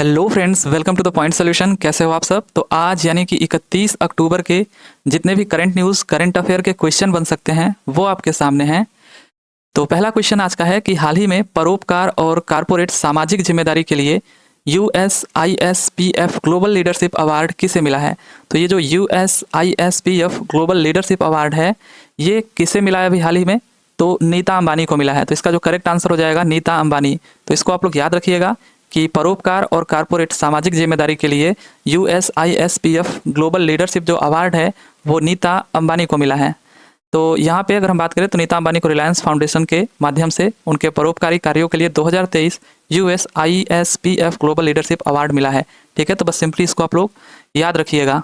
Hello friends, welcome to the point solution. कैसे हो आप सब? तो आज यानी कि 31 अक्टूबर के जितने भी करंट न्यूज़ करंट अफेयर के क्वेश्चन बन सकते हैं वो आपके सामने हैं। तो पहला क्वेश्चन आज का है कि हाल ही में परोपकार और कारपोरेट सामाजिक जिम्मेदारी के लिए USISPF ग्लोबल लीडरशिप अवार्ड किसे मिला है? तो ये जो USISPF ग्लोबल लीडरशिप अवार्ड है ये किसे मिला है अभी हाल ही में? तो नीता अंबानी को मिला है। तो इसका जो करेक्ट आंसर हो जाएगा नीता अंबानी। तो इसको आप लोग याद रखिएगा कि परोपकार और कारपोरेट सामाजिक जिम्मेदारी के लिए USISPF ग्लोबल लीडरशिप जो अवार्ड है वो नीता अंबानी को मिला है। तो यहाँ पे अगर हम बात करें तो नीता अंबानी को रिलायंस फाउंडेशन के माध्यम से उनके परोपकारी कार्यों के लिए 2023 USISPF ग्लोबल लीडरशिप अवार्ड मिला है। ठीक है, तो बस सिंपली इसको आप लोग याद रखिएगा।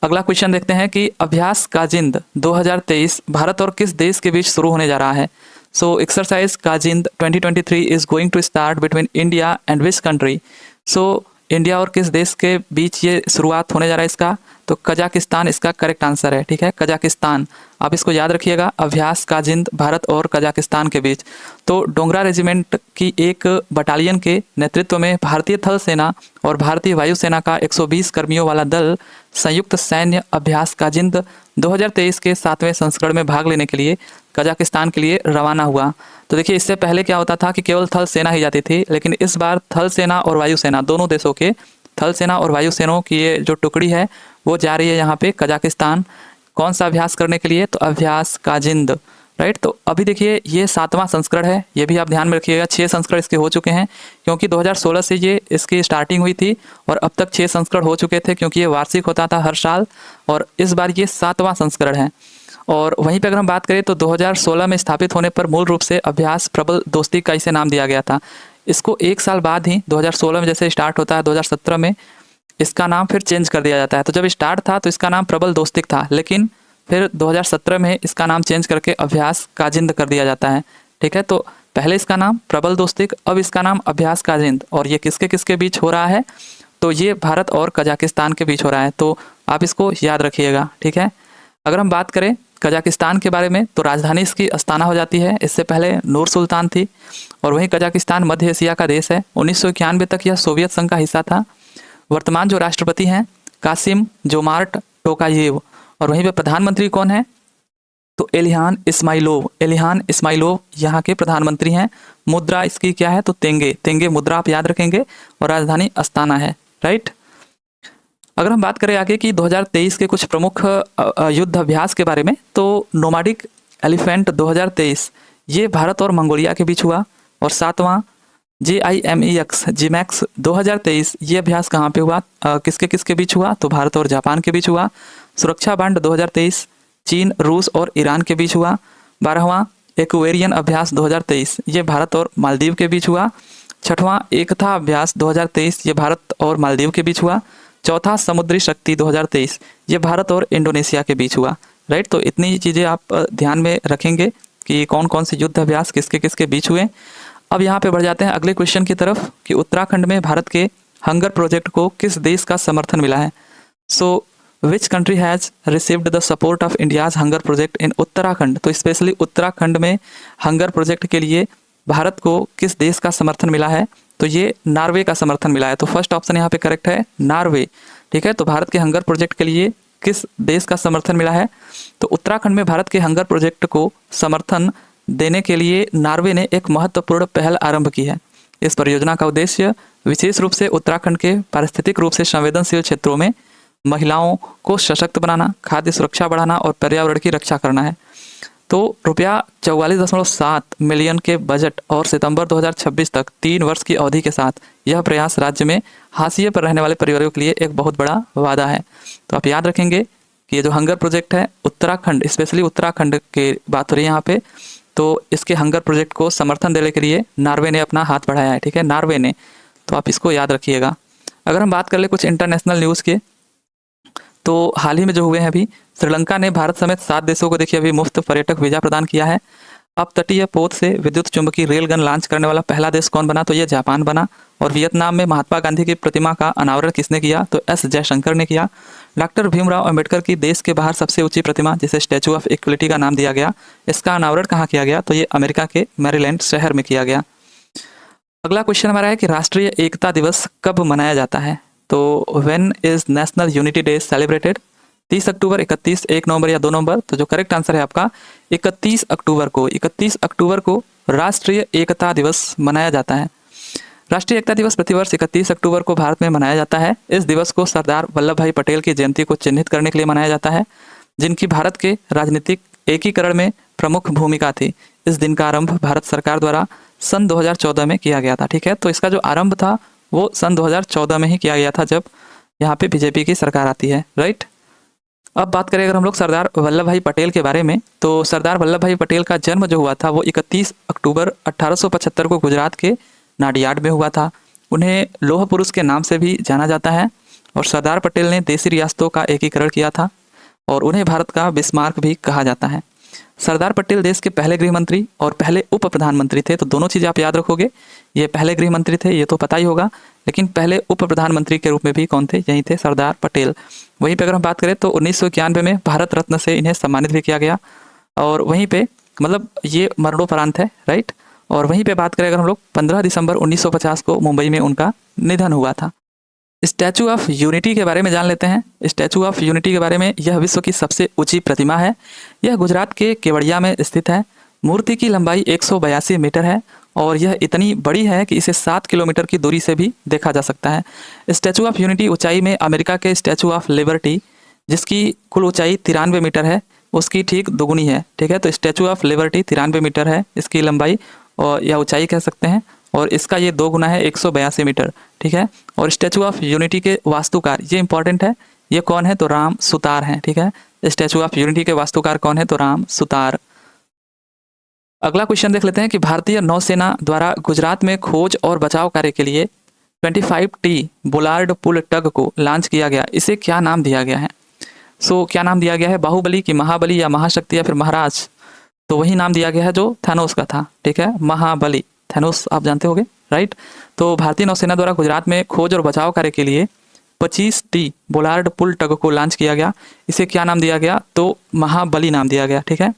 अगला क्वेश्चन देखते हैं कि अभ्यास काजिंद 2023 भारत और किस देश के बीच शुरू होने जा रहा है? So exercise Kazind 2023 is going to start between India and which country? So India और किस देश के बीच ये शुरुआत होने जा रहा है इसका? तो कजाकिस्तान इसका करेक्ट आंसर है। ठीक है, कजाकिस्तान। आप इसको याद रखिएगा, अभ्यास काजिंद भारत और कजाकिस्तान के बीच। तो डोगरा रेजिमेंट की एक बटालियन के नेतृत्व में भारतीय थल सेना और भारतीय वायुसेना का 120 कर्मियों वाला दल संयुक्त सैन्य अभ्यास काजिंद 2023 के 7वें संस्करण में भाग लेने के लिए कजाकिस्तान के लिए रवाना हुआ। तो देखिए, इससे पहले क्या होता था कि केवल थल सेना ही जाती थी, लेकिन इस बार थल सेना और वायुसेना दोनों देशों के थल सेना और वायुसेनाओं की ये जो टुकड़ी है वो जा रही है यहाँ पे कजाकिस्तान। कौन सा अभ्यास करने के लिए? तो अभ्यास काजिंद। राइट, तो अभी देखिए ये 7वां संस्करण है, ये भी आप ध्यान में रखिएगा। 6 संस्करण इसके हो चुके हैं क्योंकि 2016 से ये इसकी स्टार्टिंग हुई थी और अब तक 6 संस्करण हो चुके थे क्योंकि ये वार्षिक होता था हर साल, और इस बार ये 7वां संस्करण है। और वहीं पे अगर हम बात करें तो 2016 में स्थापित होने पर मूल रूप से अभ्यास प्रबल दोस्ती का इसे नाम दिया गया था। इसको एक साल बाद ही 2016 में जैसे स्टार्ट होता है 2017 में इसका नाम फिर चेंज कर दिया जाता है। तो जब स्टार्ट था तो इसका नाम प्रबल दोस्तिक था, लेकिन फिर 2017 में इसका नाम चेंज करके अभ्यास काजिंद कर दिया जाता है। ठीक है, तो पहले इसका नाम प्रबल दोस्तिक, अब इसका नाम अभ्यास काजिंद। और ये किसके किसके बीच हो रहा है? तो ये भारत और कजाकिस्तान के बीच हो रहा है। तो आप इसको याद रखिएगा। ठीक है, अगर हम बात करें कजाकिस्तान के बारे में तो राजधानी इसकी अस्ताना हो जाती है। इससे पहले नूर सुल्तान थी। और वहीं कजाकिस्तान मध्य एशिया का देश है। 1991 तक यह सोवियत संघ का हिस्सा था। वर्तमान जो राष्ट्रपति हैं कासिम जोमार्ट टोकायेव। और वहीं पे प्रधानमंत्री कौन है? तो इल्हान इस्माइलोव। इल्हान इस्माइलोव यहाँ के प्रधानमंत्री हैं। मुद्रा इसकी क्या है? तो तेंगे। तेंगे मुद्रा आप याद रखेंगे। और राजधानी अस्ताना है। राइट, अगर हम बात करें आगे कि 2023 के कुछ प्रमुख युद्ध अभ्यास के बारे में तो नोमाडिक एलिफेंट 2023 ये भारत और मंगोलिया के बीच हुआ। और 7वां JIMEX 2023 ये अभ्यास कहाँ पे हुआ? किसके किसके बीच हुआ? तो भारत और जापान के बीच हुआ। सुरक्षा बांड 2023 चीन, रूस और ईरान के बीच हुआ। 12वां एक्वेरियन अभ्यास 2023 ये भारत और मालदीव के बीच हुआ। 6वां एकता अभ्यास 2023 ये भारत और मालदीव के बीच हुआ। 4था समुद्री शक्ति 2023 ये भारत और इंडोनेशिया के बीच हुआ। राइट, तो इतनी चीज़ें आप ध्यान में रखेंगे कि कौन कौन से युद्ध अभ्यास किसके किसके बीच हुए। अब यहाँ पे बढ़ जाते हैं अगले क्वेश्चन की तरफ कि उत्तराखंड में भारत के हंगर प्रोजेक्ट को किस देश का समर्थन मिला है? So which country has received the support of India's hunger project in Uttarakhand? तो स्पेशली उत्तराखंड में हंगर प्रोजेक्ट के लिए भारत को किस देश का समर्थन मिला है? तो ये नॉर्वे का समर्थन मिला है। तो फर्स्ट ऑप्शन यहाँ पे करेक्ट है, नॉर्वे। ठीक है, तो भारत के हंगर प्रोजेक्ट के लिए किस देश का समर्थन मिला है? तो उत्तराखंड में भारत के हंगर प्रोजेक्ट को समर्थन देने के लिए नॉर्वे ने एक महत्वपूर्ण पहल आरंभ की है। इस परियोजना का उद्देश्य विशेष रूप से उत्तराखंड के पारिस्थितिक रूप से संवेदनशील क्षेत्रों में महिलाओं को सशक्त बनाना, खाद्य सुरक्षा बढ़ाना और पर्यावरण की रक्षा करना है। तो रुपया 44.7 मिलियन के बजट और सितंबर 2026 तक 3 वर्ष की अवधि के साथ यह प्रयास राज्य में हाशिए पर रहने वाले परिवारों के लिए एक बहुत बड़ा वादा है। तो आप याद रखेंगे कि ये जो हंगर प्रोजेक्ट है उत्तराखंड, स्पेशली उत्तराखंड की बात हो रही है यहाँ पे, तो इसके हंगर प्रोजेक्ट को समर्थन देने के लिए नॉर्वे ने अपना हाथ बढ़ाया है। ठीक है, नॉर्वे ने। तो आप इसको याद रखिएगा। अगर हम बात कर ले कुछ इंटरनेशनल न्यूज़ के तो हाल ही में जो हुए हैं अभी श्रीलंका ने भारत समेत 7 देशों को देखिए अभी मुफ्त पर्यटक वीजा प्रदान किया है। अब तटीय पोत से विद्युत चुंबकीय रेलगन लॉन्च करने वाला पहला देश कौन बना? तो ये जापान बना। और वियतनाम में महात्मा गांधी की प्रतिमा का अनावरण किसने किया? तो S जयशंकर ने किया। डॉक्टर भीमराव अंबेडकर की देश के बाहर सबसे ऊंची प्रतिमा जिसे स्टैचू ऑफ इक्वलिटी का नाम दिया गया, इसका अनावरण कहाँ किया गया? तो ये अमेरिका के मैरीलैंड शहर में किया गया। अगला क्वेश्चन हमारा है कि राष्ट्रीय एकता दिवस कब मनाया जाता है। तो when is national unity day celebrated? 30 अक्टूबर, 31, 1 नवंबर या 2 नवंबर? तो जो करेक्ट आंसर है आपका 31 अक्टूबर को। 31 अक्टूबर को राष्ट्रीय एकता दिवस मनाया जाता है। राष्ट्रीय एकता दिवस प्रतिवर्ष 31 अक्टूबर को भारत में मनाया जाता है। इस दिवस को सरदार वल्लभ भाई पटेल की जयंती को चिन्हित करने के लिए मनाया जाता है, जिनकी भारत के राजनीतिक एकीकरण में प्रमुख भूमिका थी। इस दिन का आरंभ भारत सरकार द्वारा सन 2014 में किया गया था। ठीक है, तो इसका जो आरंभ था वो सन 2014 में ही किया गया था, जब यहाँ पे बीजेपी की सरकार आती है। राइट, अब बात करें अगर हम लोग सरदार वल्लभ भाई पटेल के बारे में, तो सरदार वल्लभ भाई पटेल का जन्म जो हुआ था वो 31 अक्टूबर 1875 को गुजरात के नाडियाड में हुआ था। उन्हें लौह पुरुष के नाम से भी जाना जाता है और सरदार पटेल ने देशी रियासतों का एकीकरण किया था और उन्हें भारत का बिस्मार्क भी कहा जाता है। सरदार पटेल देश के पहले गृह मंत्री और पहले उप प्रधानमंत्री थे। तो दोनों चीज़ें आप याद रखोगे, ये पहले गृह मंत्री थे ये तो पता ही होगा, लेकिन पहले उप प्रधानमंत्री के रूप में भी कौन थे? यही थे सरदार पटेल। वहीं पे अगर हम बात करें तो 1991 में भारत रत्न से इन्हें सम्मानित भी किया गया और वहीं पे मतलब ये मरणोपरांत है। राइट, और वहीं पे बात करें अगर हम लोग 15 दिसंबर 1950 को मुंबई में उनका निधन हुआ था। स्टैचू ऑफ यूनिटी के बारे में जान लेते हैं। स्टैचू ऑफ यूनिटी के बारे में, यह विश्व की सबसे ऊंची प्रतिमा है। यह गुजरात के केवड़िया में स्थित है। मूर्ति की लंबाई 182 मीटर है और यह इतनी बड़ी है कि इसे 7 किलोमीटर की दूरी से भी देखा जा सकता है। स्टैचू ऑफ यूनिटी ऊंचाई में अमेरिका के स्टैचू ऑफ लिबर्टी, जिसकी कुल ऊंचाई 93 मीटर है, उसकी ठीक दोगुनी है। ठीक है, तो स्टैचू ऑफ लिबर्टी 93 मीटर है इसकी लंबाई और या ऊंचाई कह सकते हैं, और इसका ये 2 गुना है 182 मीटर। ठीक है, और स्टैचू ऑफ यूनिटी के वास्तुकार, ये इंपॉर्टेंट है, ये कौन है? तो राम सुतार हैं। ठीक है, स्टैचू ऑफ यूनिटी के वास्तुकार कौन है? तो राम सुतार। अगला क्वेश्चन देख लेते हैं कि भारतीय नौसेना द्वारा गुजरात में खोज और बचाव कार्य के लिए 25T बुलार्ड पुल टग को लॉन्च किया गया। इसे क्या नाम दिया गया है? क्या नाम दिया गया है? बाहुबली की महाबली या महाशक्ति या फिर महाराज? तो वही नाम दिया गया है जो थैनोस का था। ठीक है, महाबली, थैनोस आप जानते होंगे। राइट, तो भारतीय नौसेना द्वारा गुजरात में खोज और बचाव कार्य के लिए 25T बुलार्ड पुल टग को लॉन्च किया गया। इसे क्या नाम दिया गया? तो महाबली नाम दिया गया। ठीक है,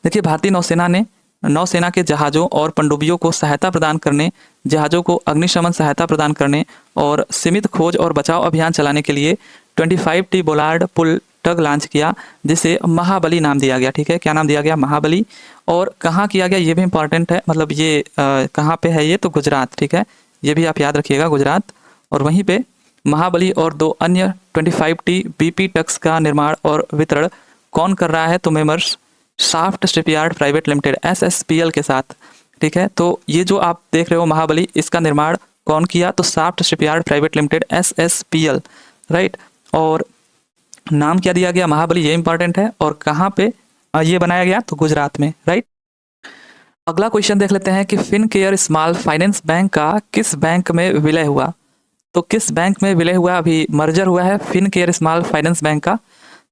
देखिए भारतीय नौसेना के जहाज़ों और पनडुब्बियों को सहायता प्रदान करने, जहाज़ों को अग्निशमन सहायता प्रदान करने और सीमित खोज और बचाव अभियान चलाने के लिए 25T बुलार्ड पुल टग लॉन्च किया, जिसे महाबली नाम दिया गया। ठीक है, क्या नाम दिया गया? महाबली। और कहाँ किया गया ये भी इंपॉर्टेंट है, मतलब ये कहाँ पे है? ये तो गुजरात। ठीक है, ये भी आप याद रखिएगा, गुजरात। और वहीं पे महाबली और 2 अन्य 25T BP टग्स का निर्माण और वितरण कौन कर रहा है? तो messrs Shaft Shipyard private limited SSPL के साथ। ठीक है, तो ये जो आप देख रहे हो महाबली, इसका निर्माण कौन किया? तो shaft Shipyard private limited SSPL। Right, और नाम क्या दिया गया? महाबली, ये इंपॉर्टेंट है। और कहाँ पे ये बनाया गया? तो गुजरात में। राइट, अगला क्वेश्चन देख लेते हैं कि फिनकेयर स्मॉल फाइनेंस बैंक का किस बैंक में विलय हुआ? तो किस बैंक में विलय हुआ? अभी मर्जर हुआ है फिनकेयर स्मॉल फाइनेंस बैंक का,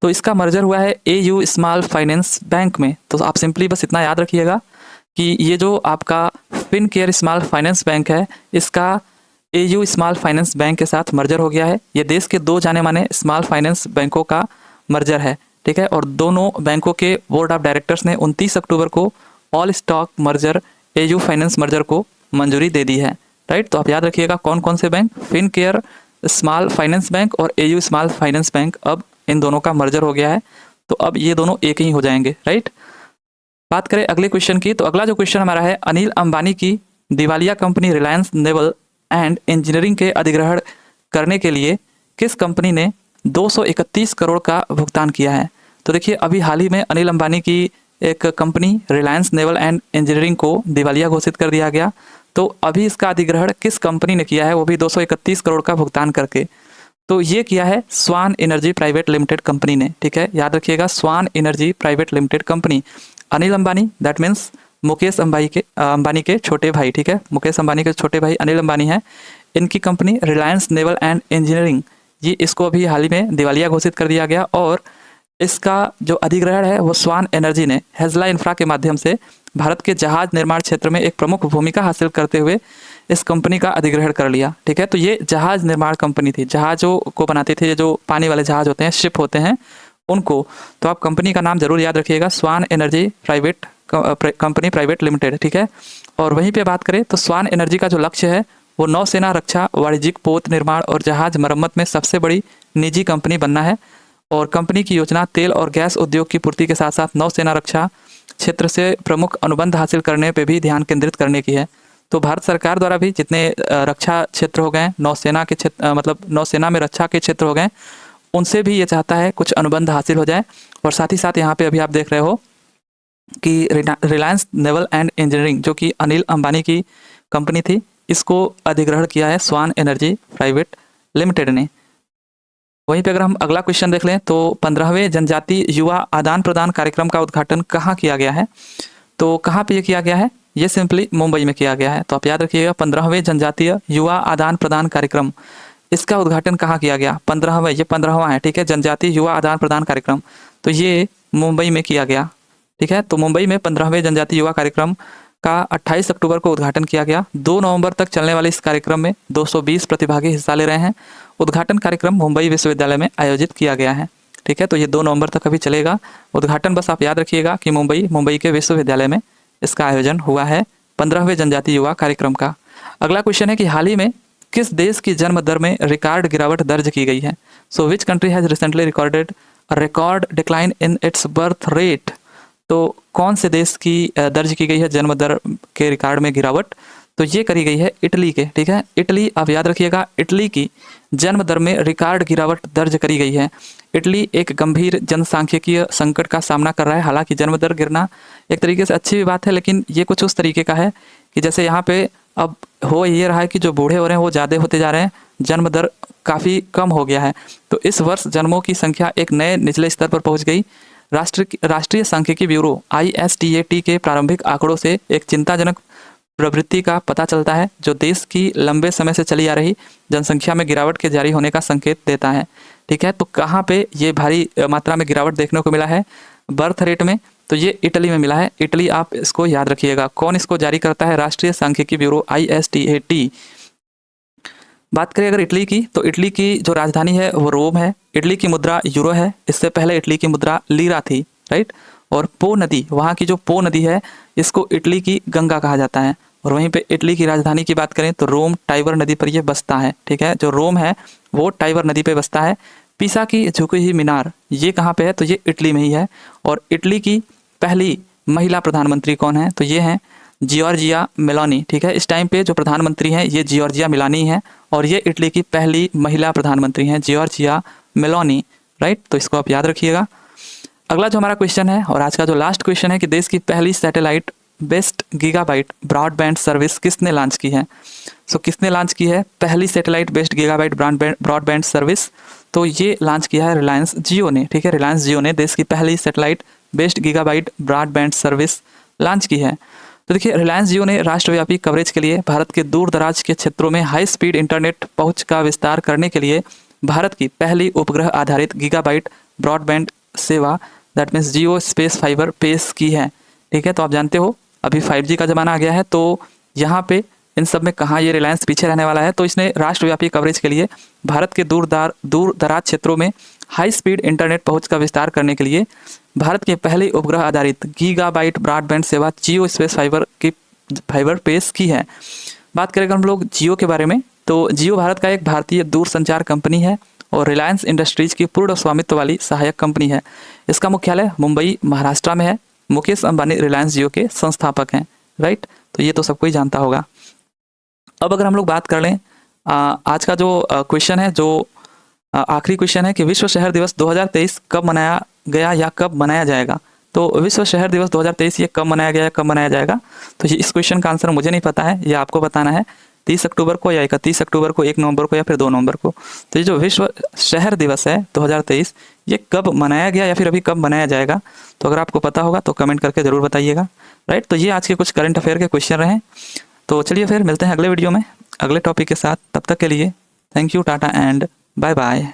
तो इसका मर्जर हुआ है AU स्मॉल फाइनेंस बैंक में। तो आप सिंपली बस इतना याद रखिएगा कि ये जो आपका फिनकेयर स्मॉल फाइनेंस बैंक है, इसका AU स्मॉल फाइनेंस बैंक के साथ मर्जर हो गया है। ये देश के 2 जाने माने स्मॉल फाइनेंस बैंकों का मर्जर है। ठीक है, और दोनों बैंकों के बोर्ड ऑफ डायरेक्टर्स ने 29 अक्टूबर को all stock merger AU finance merger को मंजूरी दे दी है। राइट, तो आप याद रखिएगा कौन कौन से bank? Fincare small finance bank और AU स्मॉल फाइनेंस बैंक, अब इन दोनों का मर्जर हो गया है, तो अब ये दोनों एक ही हो जाएंगे। राइट, बात करें अगले क्वेश्चन की, तो अगला जो क्वेश्चन हमारा है, अनिल अंबानी की दिवालिया company Reliance naval and engineering के अधिग्रहण करने के लिए किस कंपनी ने 231 करोड़ का भुगतान किया है? तो देखिए अभी हाल ही में अनिल अंबानी की एक company Reliance naval and engineering को दिवालिया घोषित कर दिया गया। तो अभी इसका अधिग्रहण किस कंपनी ने किया है? वो भी 231 करोड़ का भुगतान करके। तो ये किया है Swan Energy private limited company ने। ठीक है, याद रखिएगा, Swan Energy private limited company. Anil Ambani that means Mukesh Ambani के छोटे भाई। ठीक है, मुकेश अंबानी के छोटे भाई अनिल अंबानी हैं। इनकी company Reliance naval and engineering, ये इसको अभी हाल ही में दिवालिया घोषित कर दिया गया और इसका जो अधिग्रहण है वो स्वान एनर्जी ने हेजला इंफ्रा के माध्यम से भारत के जहाज निर्माण क्षेत्र में एक प्रमुख भूमिका हासिल करते हुए इस कंपनी का अधिग्रहण कर लिया। ठीक है, तो ये जहाज निर्माण कंपनी थी, जहाज़ों को बनाते थे, जो पानी वाले जहाज होते हैं, शिप होते हैं उनको। तो आप कंपनी का नाम जरूर याद रखिएगा, Swan Energy private company private limited. ठीक है, और वहीं पे बात करें तो स्वान एनर्जी का जो लक्ष्य है वो नौसेना रक्षा, वाणिज्यिक पोत निर्माण और जहाज मरम्मत में सबसे बड़ी निजी कंपनी बनना है। और कंपनी की योजना तेल और गैस उद्योग की पूर्ति के साथ साथ नौसेना रक्षा क्षेत्र से प्रमुख अनुबंध हासिल करने पर भी ध्यान केंद्रित करने की है। तो भारत सरकार द्वारा भी जितने रक्षा क्षेत्र हो गए, नौसेना के क्षेत्र मतलब नौसेना में रक्षा के क्षेत्र हो गए, उनसे भी ये चाहता है कुछ अनुबंध हासिल हो जाए। और साथ ही साथ यहाँ पे अभी आप देख रहे हो कि रिलायंस नेवल एंड इंजीनियरिंग जो कि अनिल अंबानी की कंपनी थी, इसको अधिग्रहण किया है स्वान एनर्जी प्राइवेट लिमिटेड ने। वहीं पे अगर हम अगला क्वेश्चन देख लें तो 15वें जनजातीय युवा आदान प्रदान कार्यक्रम का उद्घाटन कहाँ किया गया है? तो कहाँ पे ये किया गया है? ये सिंपली मुंबई में किया गया है। तो आप याद रखिएगा 15वें जनजातीय युवा आदान प्रदान कार्यक्रम, इसका उद्घाटन कहाँ किया गया? 15वां, ये 15वां है, ठीक है, जनजातीय युवा आदान प्रदान कार्यक्रम। तो ये मुंबई में किया गया, ठीक है। तो मुंबई में 15वें जनजातीय युवा कार्यक्रम का 28 अक्टूबर को उद्घाटन किया गया। 2 नवंबर तक चलने वाले इस कार्यक्रम में 220 प्रतिभागी हिस्सा ले रहे हैं। उद्घाटन कार्यक्रम मुंबई विश्वविद्यालय में आयोजित किया गया है, ठीक है। तो ये 2 नवंबर तक अभी चलेगा उद्घाटन। बस आप याद रखिएगा कि मुंबई के विश्वविद्यालय में इसका आयोजन हुआ है 15वें जनजातीय युवा कार्यक्रम का। अगला क्वेश्चन है कि हाल ही में किस देश की जन्म दर में रिकॉर्ड गिरावट दर्ज की गई है? So which country has recently recorded record decline in its birth rate? तो कौन से देश की दर्ज की गई है जन्म दर के रिकॉर्ड में गिरावट? तो ये करी गई है इटली के, ठीक है। इटली, आप याद रखिएगा, इटली की जन्म दर में रिकॉर्ड गिरावट दर्ज करी गई है। इटली एक गंभीर जनसांख्यिकीय संकट का सामना कर रहा है। हालांकि जन्म दर गिरना एक तरीके से अच्छी भी बात है, लेकिन ये कुछ उस तरीके का है कि जैसे यहाँ पे अब हो ये रहा है कि जो बूढ़े हो रहे हैं वो ज़्यादा होते जा रहे हैं, जन्म दर काफ़ी कम हो गया है। तो इस वर्ष जन्मों की संख्या एक नए निचले स्तर पर पहुँच गई। राष्ट्रीय सांख्यिकी ब्यूरो ISTAT के प्रारंभिक आंकड़ों से एक चिंताजनक प्रवृत्ति का पता चलता है, जो देश की लंबे समय से चली आ रही जनसंख्या में गिरावट के जारी होने का संकेत देता है, ठीक है। तो कहाँ पे ये भारी मात्रा में गिरावट देखने को मिला है बर्थ रेट में? तो ये इटली में मिला है। इटली, आप इसको याद रखिएगा। कौन इसको जारी करता है? राष्ट्रीय सांख्यिकी ब्यूरो ISTAT। बात करें अगर इटली की, तो इटली की जो राजधानी है वो रोम है। इटली की मुद्रा यूरो है। इससे पहले इटली की मुद्रा लीरा थी, राइट। और पो नदी, वहाँ की जो पो नदी है, इसको इटली की गंगा कहा जाता है। और वहीं पे इटली की राजधानी की बात करें तो रोम टाइबर नदी पर ये बसता है, ठीक है। जो रोम है वो टाइबर नदी पे बसता है। पीसा की झुकी हुई मीनार, ये कहाँ पे है? तो ये इटली में ही है। और इटली की पहली महिला प्रधानमंत्री कौन है? तो ये हैं जियोर्जिया मेलोनी, ठीक है। इस टाइम पे जो प्रधानमंत्री हैं ये जियोर्जिया मेलोनी है, और ये इटली की पहली महिला प्रधानमंत्री हैं, जियोर्जिया मेलोनी, राइट। तो इसको आप याद रखिएगा। अगला जो हमारा क्वेश्चन है और आज का जो लास्ट क्वेश्चन है कि देश की पहली satellite best gigabyte broadband service किसने लॉन्च की है? सो किसने लॉन्च की है पहली satellite based gigabyte broadband service? तो ये लॉन्च किया है रिलायंस जियो ने, ठीक है। रिलायंस जियो ने देश की पहली satellite based gigabyte broadband service launch की है। तो देखिए, रिलायंस जियो ने राष्ट्रव्यापी कवरेज के लिए भारत के दूर दराज के क्षेत्रों में हाई स्पीड इंटरनेट पहुंच का विस्तार करने के लिए भारत की पहली उपग्रह आधारित गीगाबाइट ब्रॉडबैंड सेवा that means Jio space fibre पेश की है, ठीक है। तो आप जानते हो अभी 5G का ज़माना आ गया है, तो यहाँ पे इन सब में कहाँ ये रिलायंस पीछे रहने वाला है? तो इसने राष्ट्रव्यापी कवरेज के लिए भारत के दूर दराज क्षेत्रों में हाई स्पीड इंटरनेट पहुंच का विस्तार करने के लिए भारत के पहले उपग्रह आधारित गीगाबाइट ब्रॉडबैंड सेवा जियो स्पेस फाइबर पेश की है। बात करें हम लोग जियो के बारे में, तो जियो भारत का एक भारतीय दूरसंचार कंपनी है और रिलायंस इंडस्ट्रीज की पूर्ण स्वामित्व वाली सहायक कंपनी है। इसका मुख्यालय मुंबई महाराष्ट्र में है। मुकेश अंबानी रिलायंस जियो के संस्थापक हैं, राइट। तो ये तो सब कोई जानता होगा। अब अगर हम लोग बात कर लें आज का जो क्वेश्चन है, जो आखिरी क्वेश्चन है कि विश्व शहर दिवस 2023 कब मनाया गया या कब मनाया जाएगा? तो विश्व शहर दिवस 2023 ये कब मनाया गया या कब मनाया जाएगा? तो ये इस क्वेश्चन का आंसर मुझे नहीं पता है, ये आपको बताना है। 30 अक्टूबर को या 31 अक्टूबर को, 1 नवंबर को या फिर 2 नवंबर को। तो ये जो विश्व शहर दिवस है 2023 ये कब मनाया गया या फिर अभी कब मनाया जाएगा? तो अगर आपको पता होगा तो कमेंट करके ज़रूर बताइएगा, राइट। तो ये आज के कुछ करंट अफेयर के क्वेश्चन रहे। तो चलिए फिर मिलते हैं अगले वीडियो में अगले टॉपिक के साथ। तब तक के लिए thank you, tata and bye bye.